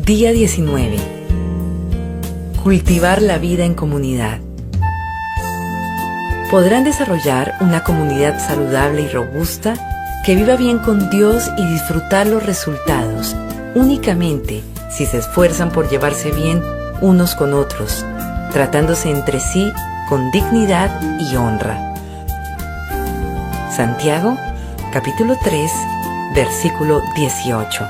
Día 19. Cultivar la vida en comunidad. Podrán desarrollar una comunidad saludable y robusta que viva bien con Dios y disfrutar los resultados únicamente si se esfuerzan por llevarse bien unos con otros, tratándose entre sí con dignidad y honra. Santiago, capítulo 3, versículo 18.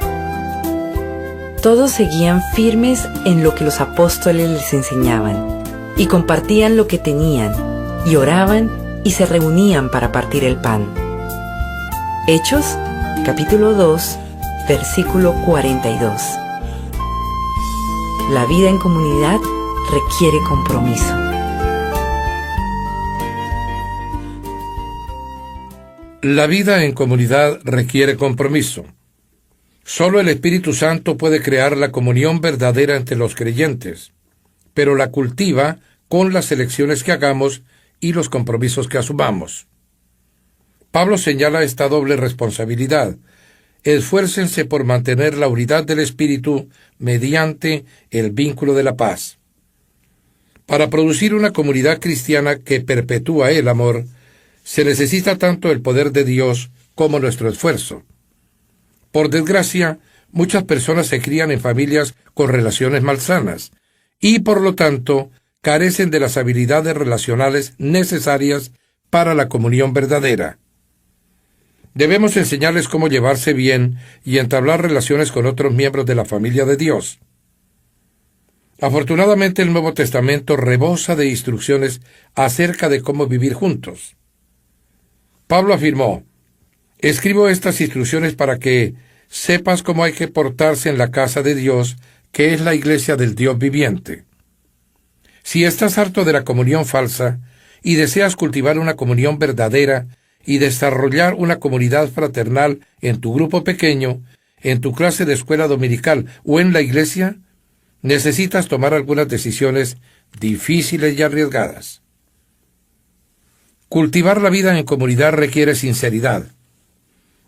Todos seguían firmes en lo que los apóstoles les enseñaban, y compartían lo que tenían, y oraban y se reunían para partir el pan. Hechos, capítulo 2, versículo 42. La vida en comunidad requiere compromiso. La vida en comunidad requiere compromiso. Solo el Espíritu Santo puede crear la comunión verdadera entre los creyentes, pero la cultiva con las elecciones que hagamos y los compromisos que asumamos. Pablo señala esta doble responsabilidad. Esfuércense por mantener la unidad del Espíritu mediante el vínculo de la paz. Para producir una comunidad cristiana que perpetúa el amor, se necesita tanto el poder de Dios como nuestro esfuerzo. Por desgracia, muchas personas se crían en familias con relaciones malsanas y, por lo tanto, carecen de las habilidades relacionales necesarias para la comunión verdadera. Debemos enseñarles cómo llevarse bien y entablar relaciones con otros miembros de la familia de Dios. Afortunadamente, el Nuevo Testamento rebosa de instrucciones acerca de cómo vivir juntos. Pablo afirmó: escribo estas instrucciones para que sepas cómo hay que portarse en la casa de Dios, que es la iglesia del Dios viviente. Si estás harto de la comunión falsa y deseas cultivar una comunión verdadera y desarrollar una comunidad fraternal en tu grupo pequeño, en tu clase de escuela dominical o en la iglesia, necesitas tomar algunas decisiones difíciles y arriesgadas. Cultivar la vida en comunidad requiere sinceridad.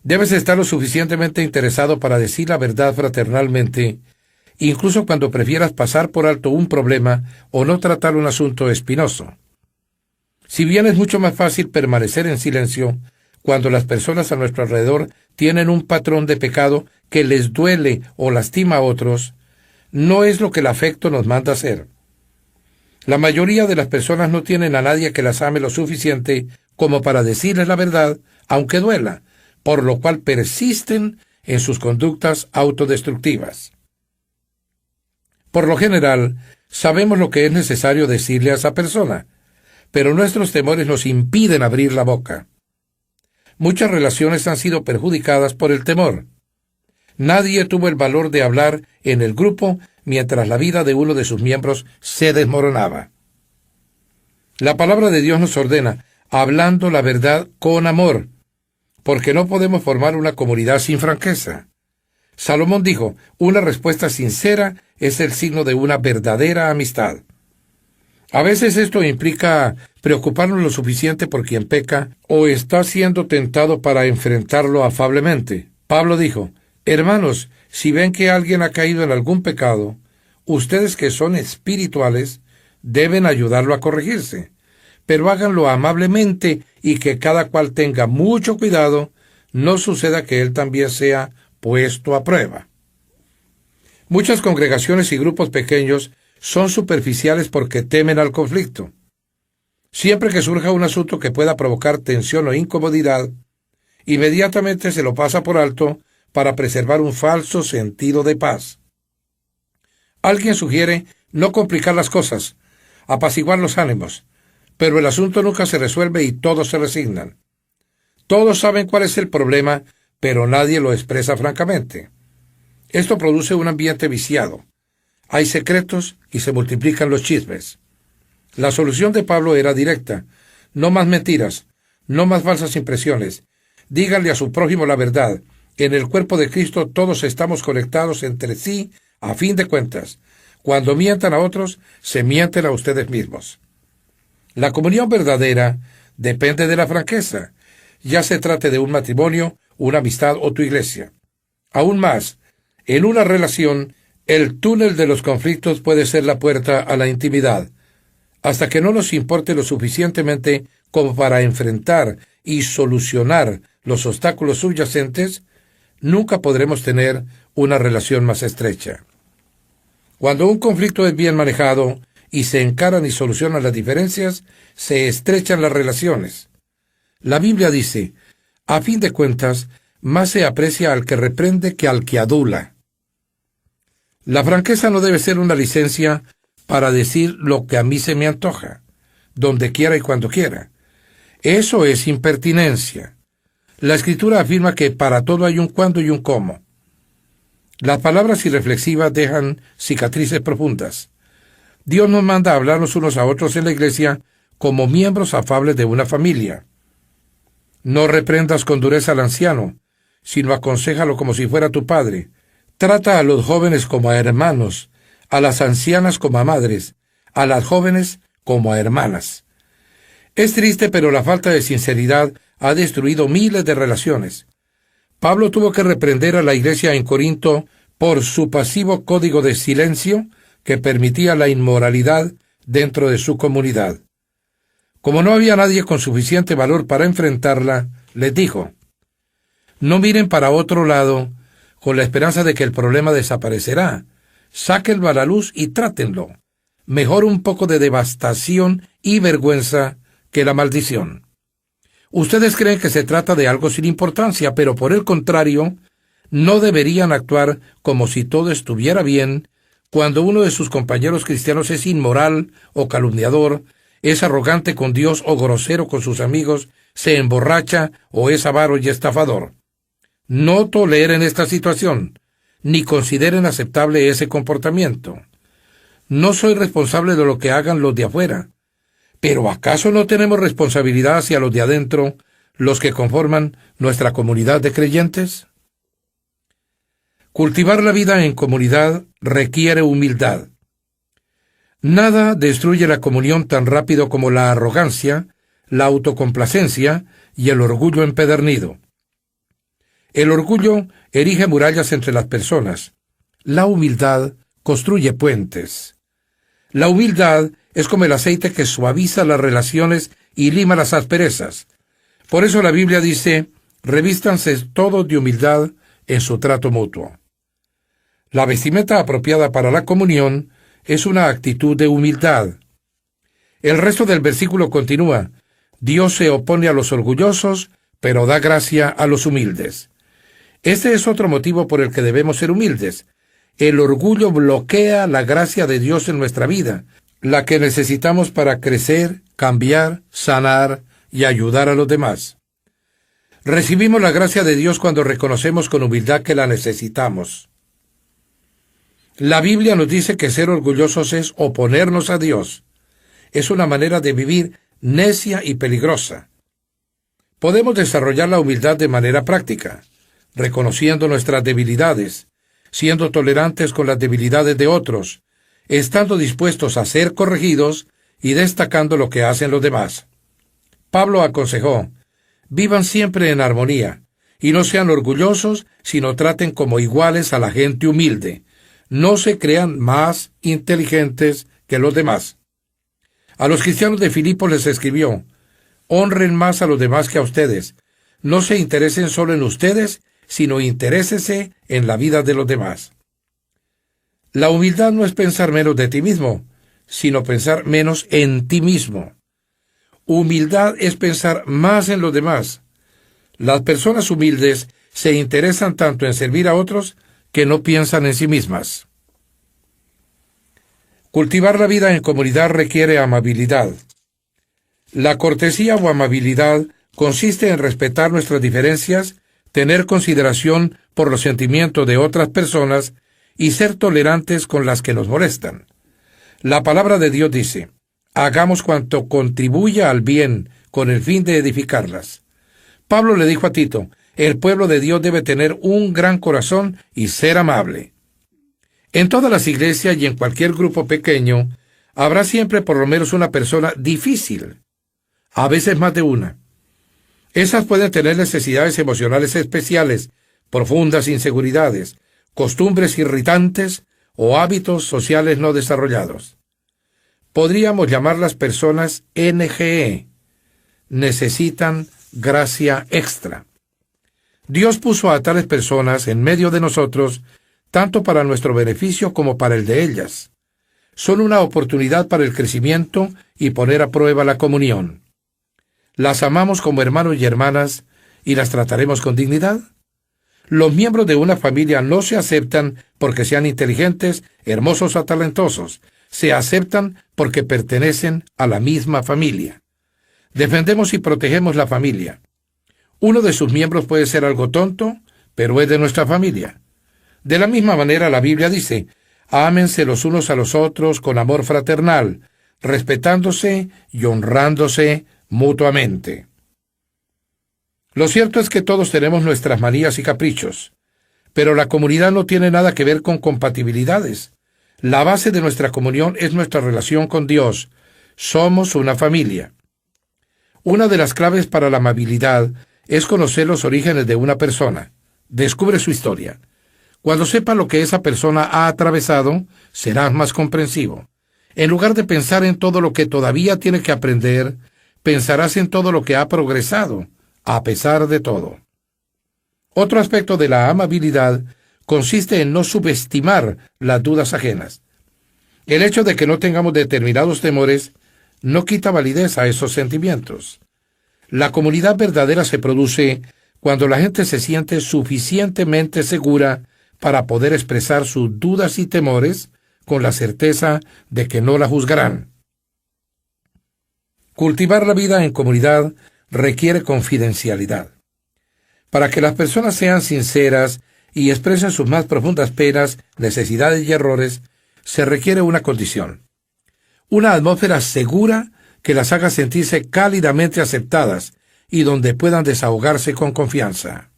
Debes estar lo suficientemente interesado para decir la verdad fraternalmente, incluso cuando prefieras pasar por alto un problema o no tratar un asunto espinoso. Si bien es mucho más fácil permanecer en silencio cuando las personas a nuestro alrededor tienen un patrón de pecado que les duele o lastima a otros, no es lo que el afecto nos manda hacer. La mayoría de las personas no tienen a nadie que las ame lo suficiente como para decirles la verdad, aunque duela, por lo cual persisten en sus conductas autodestructivas. Por lo general, sabemos lo que es necesario decirle a esa persona, pero nuestros temores nos impiden abrir la boca. Muchas relaciones han sido perjudicadas por el temor. Nadie tuvo el valor de hablar en el grupo mientras la vida de uno de sus miembros se desmoronaba. La palabra de Dios nos ordena, hablando la verdad con amor, porque no podemos formar una comunidad sin franqueza. Salomón dijo, una respuesta sincera es el signo de una verdadera amistad. A veces esto implica preocuparnos lo suficiente por quien peca o está siendo tentado para enfrentarlo afablemente. Pablo dijo, hermanos, si ven que alguien ha caído en algún pecado, ustedes que son espirituales deben ayudarlo a corregirse, pero háganlo amablemente y que cada cual tenga mucho cuidado, no suceda que él también sea puesto a prueba. Muchas congregaciones y grupos pequeños son superficiales porque temen al conflicto. Siempre que surja un asunto que pueda provocar tensión o incomodidad, inmediatamente se lo pasa por alto para preservar un falso sentido de paz. Alguien sugiere no complicar las cosas, apaciguar los ánimos, pero el asunto nunca se resuelve y todos se resignan. Todos saben cuál es el problema, pero nadie lo expresa francamente. Esto produce un ambiente viciado. Hay secretos y se multiplican los chismes. La solución de Pablo era directa. No más mentiras, no más falsas impresiones. Díganle a su prójimo la verdad. En el cuerpo de Cristo todos estamos conectados entre sí a fin de cuentas. Cuando mientan a otros, se mienten a ustedes mismos. La comunión verdadera depende de la franqueza, ya se trate de un matrimonio, una amistad o tu iglesia. Aún más, en una relación El túnel de los conflictos puede ser la puerta a la intimidad. Hasta que no nos importe lo suficientemente como para enfrentar y solucionar los obstáculos subyacentes, nunca podremos tener una relación más estrecha. Cuando un conflicto es bien manejado y se encaran y solucionan las diferencias, se estrechan las relaciones. La Biblia dice, a fin de cuentas, más se aprecia al que reprende que al que adula. La franqueza no debe ser una licencia para decir lo que a mí se me antoja, donde quiera y cuando quiera. Eso es impertinencia. La Escritura afirma que para todo hay un cuándo y un cómo. Las palabras irreflexivas dejan cicatrices profundas. Dios nos manda a hablarnos unos a otros en la iglesia como miembros afables de una familia. No reprendas con dureza al anciano, sino aconséjalo como si fuera tu padre. Trata a los jóvenes como a hermanos, a las ancianas como a madres, a las jóvenes como a hermanas. Es triste, pero la falta de sinceridad ha destruido miles de relaciones. Pablo tuvo que reprender a la iglesia en Corinto por su pasivo código de silencio que permitía la inmoralidad dentro de su comunidad. Como no había nadie con suficiente valor para enfrentarla, les dijo, no miren para otro lado con la esperanza de que el problema desaparecerá. Sáquenlo a la luz y trátenlo. Mejor un poco de devastación y vergüenza que la maldición. Ustedes creen que se trata de algo sin importancia, pero por el contrario, no deberían actuar como si todo estuviera bien cuando uno de sus compañeros cristianos es inmoral o calumniador, es arrogante con Dios o grosero con sus amigos, se emborracha o es avaro y estafador. No toleren esta situación, ni consideren aceptable ese comportamiento. No soy responsable de lo que hagan los de afuera, pero ¿acaso no tenemos responsabilidad hacia los de adentro, los que conforman nuestra comunidad de creyentes? Cultivar la vida en comunidad requiere humildad. Nada destruye la comunión tan rápido como la arrogancia, la autocomplacencia y el orgullo empedernido. El orgullo erige murallas entre las personas. La humildad construye puentes. La humildad es como el aceite que suaviza las relaciones y lima las asperezas. Por eso la Biblia dice, revístanse todos de humildad en su trato mutuo. La vestimenta apropiada para la comunión es una actitud de humildad. El resto del versículo continúa, Dios se opone a los orgullosos, pero da gracia a los humildes. Este es otro motivo por el que debemos ser humildes. El orgullo bloquea la gracia de Dios en nuestra vida, la que necesitamos para crecer, cambiar, sanar y ayudar a los demás. Recibimos la gracia de Dios cuando reconocemos con humildad que la necesitamos. La Biblia nos dice que ser orgullosos es oponernos a Dios. Es una manera de vivir necia y peligrosa. Podemos desarrollar la humildad de manera práctica, reconociendo nuestras debilidades, siendo tolerantes con las debilidades de otros, estando dispuestos a ser corregidos y destacando lo que hacen los demás. Pablo aconsejó, vivan siempre en armonía, y no sean orgullosos, sino traten como iguales a la gente humilde. No se crean más inteligentes que los demás. A los cristianos de Filipos les escribió, honren más a los demás que a ustedes. No se interesen solo en ustedes, sino interésese en la vida de los demás. La humildad no es pensar menos de ti mismo, sino pensar menos en ti mismo. Humildad es pensar más en los demás. Las personas humildes se interesan tanto en servir a otros que no piensan en sí mismas. Cultivar la vida en comunidad requiere amabilidad. La cortesía o amabilidad consiste en respetar nuestras diferencias, tener consideración por los sentimientos de otras personas y ser tolerantes con las que nos molestan. La palabra de Dios dice, hagamos cuanto contribuya al bien con el fin de edificarlas. Pablo le dijo a Tito, el pueblo de Dios debe tener un gran corazón y ser amable. En todas las iglesias y en cualquier grupo pequeño, habrá siempre por lo menos una persona difícil, a veces más de una. Esas pueden tener necesidades emocionales especiales, profundas inseguridades, costumbres irritantes o hábitos sociales no desarrollados. Podríamos llamarlas personas NGE. Necesitan gracia extra. Dios puso a tales personas en medio de nosotros, tanto para nuestro beneficio como para el de ellas. Son una oportunidad para el crecimiento y poner a prueba la comunión. ¿Las amamos como hermanos y hermanas y las trataremos con dignidad? Los miembros de una familia no se aceptan porque sean inteligentes, hermosos o talentosos. Se aceptan porque pertenecen a la misma familia. Defendemos y protegemos la familia. Uno de sus miembros puede ser algo tonto, pero es de nuestra familia. De la misma manera, la Biblia dice: ámense los unos a los otros con amor fraternal, respetándose y honrándose mutuamente. Lo cierto es que todos tenemos nuestras manías y caprichos, pero la comunidad no tiene nada que ver con compatibilidades. La base de nuestra comunión es nuestra relación con Dios. Somos una familia. Una de las claves para la amabilidad es conocer los orígenes de una persona. Descubre su historia. Cuando sepa lo que esa persona ha atravesado, serás más comprensivo. En lugar de pensar en todo lo que todavía tiene que aprender, pensarás en todo lo que ha progresado, a pesar de todo. Otro aspecto de la amabilidad consiste en no subestimar las dudas ajenas. El hecho de que no tengamos determinados temores no quita validez a esos sentimientos. La comunidad verdadera se produce cuando la gente se siente suficientemente segura para poder expresar sus dudas y temores con la certeza de que no la juzgarán. Cultivar la vida en comunidad requiere confidencialidad. Para que las personas sean sinceras y expresen sus más profundas penas, necesidades y errores, se requiere una condición: una atmósfera segura que las haga sentirse cálidamente aceptadas y donde puedan desahogarse con confianza.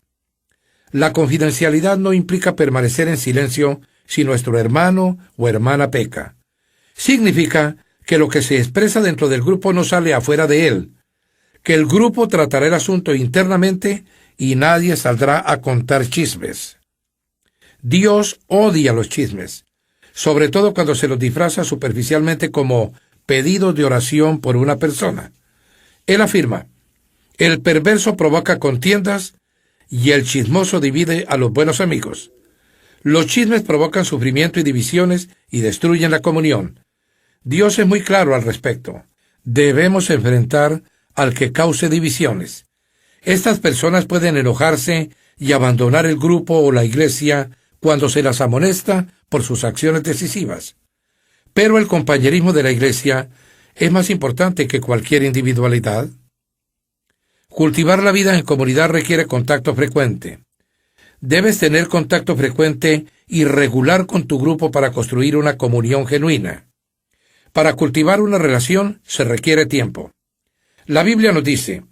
La confidencialidad no implica permanecer en silencio si nuestro hermano o hermana peca. Significa que lo que se expresa dentro del grupo no sale afuera de él, que el grupo tratará el asunto internamente y nadie saldrá a contar chismes. Dios odia los chismes, sobre todo cuando se los disfraza superficialmente como pedidos de oración por una persona. Él afirma: el perverso provoca contiendas y el chismoso divide a los buenos amigos. Los chismes provocan sufrimiento y divisiones y destruyen la comunión. Dios es muy claro al respecto. Debemos enfrentar al que cause divisiones. Estas personas pueden enojarse y abandonar el grupo o la iglesia cuando se las amonesta por sus acciones decisivas. Pero el compañerismo de la iglesia es más importante que cualquier individualidad. Cultivar la vida en comunidad requiere contacto frecuente. Debes tener contacto frecuente y regular con tu grupo para construir una comunión genuina. Para cultivar una relación se requiere tiempo. La Biblia nos dice: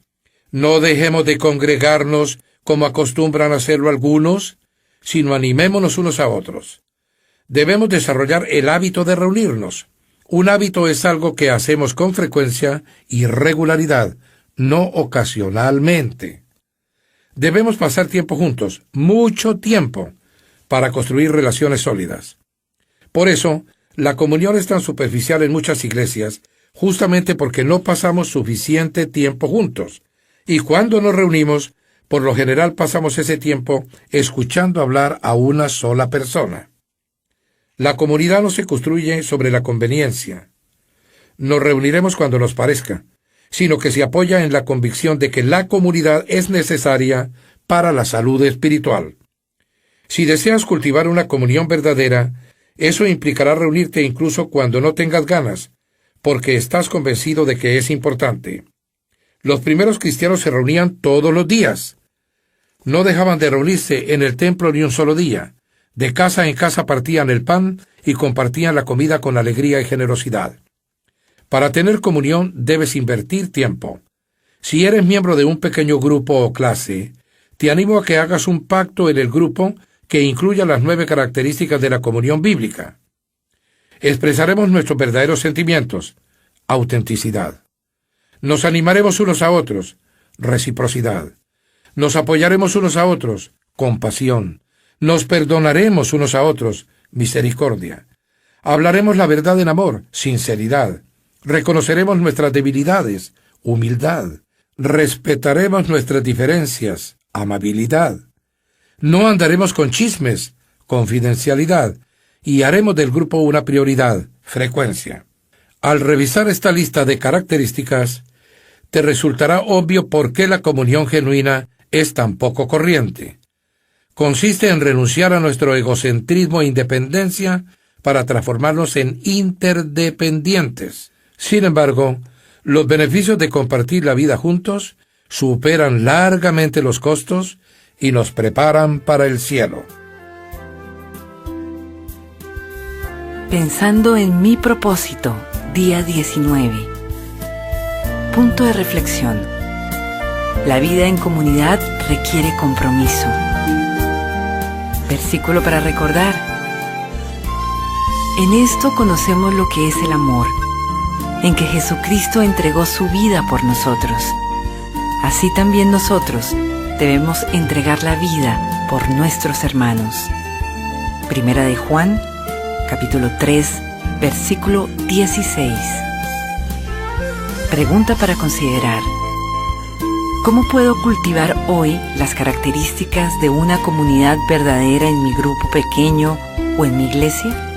no dejemos de congregarnos como acostumbran hacerlo algunos, sino animémonos unos a otros. Debemos desarrollar el hábito de reunirnos. Un hábito es algo que hacemos con frecuencia y regularidad, no ocasionalmente. Debemos pasar tiempo juntos, mucho tiempo, para construir relaciones sólidas. Por eso, la comunión es tan superficial en muchas iglesias, justamente porque no pasamos suficiente tiempo juntos. Y cuando nos reunimos, por lo general pasamos ese tiempo escuchando hablar a una sola persona. La comunidad no se construye sobre la conveniencia. Nos reuniremos cuando nos parezca, sino que se apoya en la convicción de que la comunidad es necesaria para la salud espiritual. Si deseas cultivar una comunión verdadera, eso implicará reunirte incluso cuando no tengas ganas, porque estás convencido de que es importante. Los primeros cristianos se reunían todos los días. No dejaban de reunirse en el templo ni un solo día. De casa en casa partían el pan y compartían la comida con alegría y generosidad. Para tener comunión debes invertir tiempo. Si eres miembro de un pequeño grupo o clase, te animo a que hagas un pacto en el grupo que incluya las 9 características de la comunión bíblica. Expresaremos nuestros verdaderos sentimientos: autenticidad. Nos animaremos unos a otros: reciprocidad. Nos apoyaremos unos a otros: compasión. Nos perdonaremos unos a otros: misericordia. Hablaremos la verdad en amor, sinceridad. Reconoceremos nuestras debilidades, humildad. Respetaremos nuestras diferencias, amabilidad. No andaremos con chismes, confidencialidad. Y haremos del grupo una prioridad, frecuencia. Al revisar esta lista de características, te resultará obvio por qué la comunión genuina es tan poco corriente. Consiste en renunciar a nuestro egocentrismo e independencia para transformarnos en interdependientes. Sin embargo, los beneficios de compartir la vida juntos superan largamente los costos y nos preparan para el cielo. Pensando en mi propósito, día 19. Punto de reflexión. La vida en comunidad requiere compromiso. Versículo para recordar. En esto conocemos lo que es el amor, en que Jesucristo entregó su vida por nosotros. Así también nosotros debemos entregar la vida por nuestros hermanos. Primera de Juan, capítulo 3, versículo 16. Pregunta para considerar. ¿Cómo puedo cultivar hoy las características de una comunidad verdadera en mi grupo pequeño o en mi iglesia?